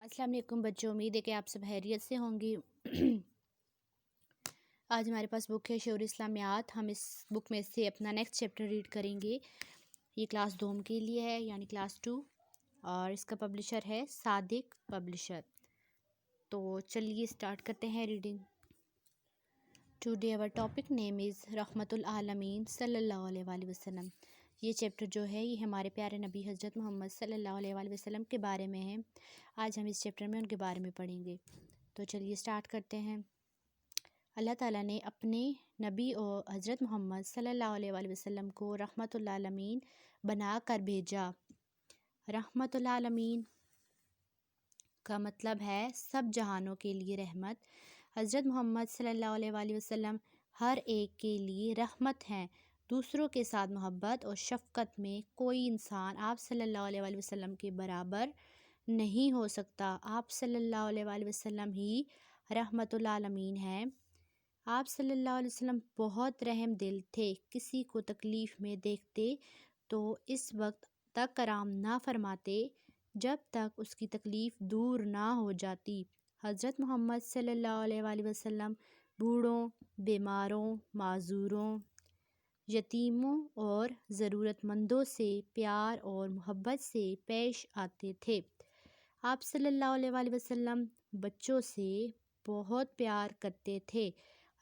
السلام علیکم بچوں، امید ہے کہ آپ سب خیریت سے ہوں گی۔ آج ہمارے پاس بک ہے شعور اسلامیات۔ ہم اس بک میں سے اپنا نیکسٹ چیپٹر ریڈ کریں گے۔ یہ کلاس دوم کے لیے ہے، یعنی کلاس 2، اور اس کا پبلشر ہے صادق پبلشر۔ تو چلیے سٹارٹ کرتے ہیں ریڈنگ۔ ٹوڈے our ٹاپک نیم از رحمت العالمین صلی اللہ علیہ وآلہ وسلم۔ یہ چیپٹر جو ہے یہ ہمارے پیارے نبی حضرت محمد صلی اللہ علیہ وآلہ وسلم کے بارے میں ہے۔ آج ہم اس چیپٹر میں ان کے بارے میں پڑھیں گے۔ تو چلیے سٹارٹ کرتے ہیں۔ اللہ تعالیٰ نے اپنے نبی اور حضرت محمد صلی اللہ علیہ وآلہ وسلم کو رحمت العالمین بنا کر بھیجا۔ رحمت العالمین کا مطلب ہے سب جہانوں کے لیے رحمت۔ حضرت محمد صلی اللہ علیہ وآلہ وسلم ہر ایک کے لیے رحمت ہیں۔ دوسروں کے ساتھ محبت اور شفقت میں کوئی انسان آپ صلی اللہ علیہ وآلہ وسلم کے برابر نہیں ہو سکتا۔ آپ صلی اللہ علیہ وآلہ وسلم ہی رحمت العالمین ہیں۔ آپ صلی اللہ علیہ وسلم بہت رحم دل تھے۔ کسی کو تکلیف میں دیکھتے تو اس وقت تک آرام نہ فرماتے جب تک اس کی تکلیف دور نہ ہو جاتی۔ حضرت محمد صلی اللہ علیہ وآلہ وسلم بوڑھوں، بیماروں، معذوروں، یتیموں اور ضرورت مندوں سے پیار اور محبت سے پیش آتے تھے۔ آپ صلی اللہ علیہ وآلہ وسلم بچوں سے بہت پیار کرتے تھے۔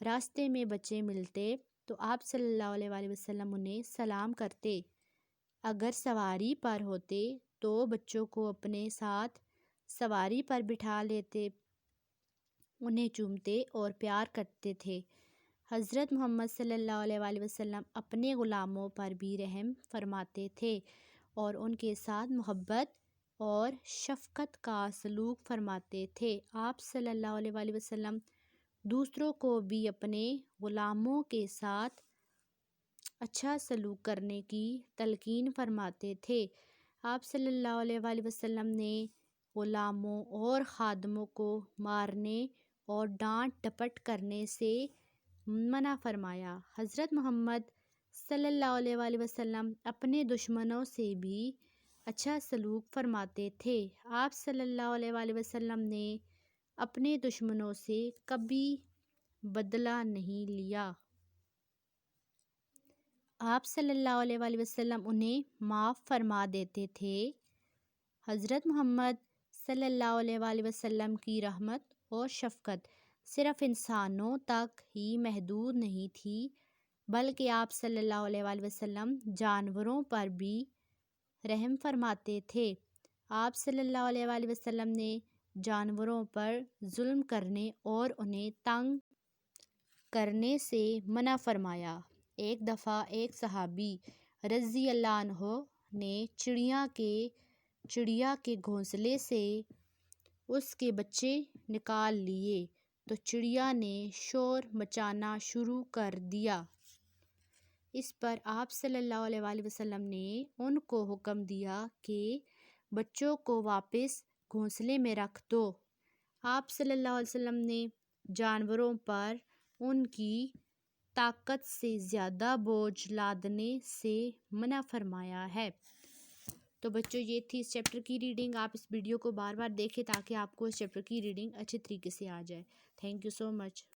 راستے میں بچے ملتے تو آپ صلی اللہ علیہ وآلہ وسلم انہیں سلام کرتے۔ اگر سواری پر ہوتے تو بچوں کو اپنے ساتھ سواری پر بٹھا لیتے، انہیں چومتے اور پیار کرتے تھے۔ حضرت محمد صلی اللہ علیہ وآلہ وسلم اپنے غلاموں پر بھی رحم فرماتے تھے اور ان کے ساتھ محبت اور شفقت کا سلوک فرماتے تھے۔ آپ صلی اللہ علیہ وآلہ وسلم دوسروں کو بھی اپنے غلاموں کے ساتھ اچھا سلوک کرنے کی تلقین فرماتے تھے۔ آپ صلی اللہ علیہ وآلہ وسلم نے غلاموں اور خادموں کو مارنے اور ڈانٹ ڈپٹ کرنے سے منع فرمایا۔ حضرت محمد صلی اللہ علیہ وآلہ وسلم اپنے دشمنوں سے بھی اچھا سلوک فرماتے تھے۔ آپ صلی اللہ علیہ وآلہ وسلم نے اپنے دشمنوں سے کبھی بدلہ نہیں لیا۔ آپ صلی اللہ علیہ وآلہ وسلم انہیں معاف فرما دیتے تھے۔ حضرت محمد صلی اللہ علیہ وآلہ وسلم کی رحمت اور شفقت صرف انسانوں تک ہی محدود نہیں تھی، بلکہ آپ صلی اللہ علیہ وآلہ وسلم جانوروں پر بھی رحم فرماتے تھے۔ آپ صلی اللہ علیہ وآلہ وسلم نے جانوروں پر ظلم کرنے اور انہیں تنگ کرنے سے منع فرمایا۔ ایک دفعہ ایک صحابی رضی اللہ عنہ نے چڑیا کے گھونسلے سے اس کے بچے نکال لیے تو چڑیا نے شور مچانا شروع کر دیا۔ اس پر آپ صلی اللہ علیہ وآلہ وسلم نے ان کو حکم دیا کہ بچوں کو واپس گھونسلے میں رکھ دو۔ آپ صلی اللہ علیہ وسلم نے جانوروں پر ان کی طاقت سے زیادہ بوجھ لادنے سے منع فرمایا ہے۔ تو بچوں یہ تھی اس چیپٹر کی ریڈنگ۔ آپ اس ویڈیو کو بار بار دیکھیں تاکہ آپ کو اس چیپٹر کی ریڈنگ اچھے طریقے سے آ جائے۔ Thank you so much.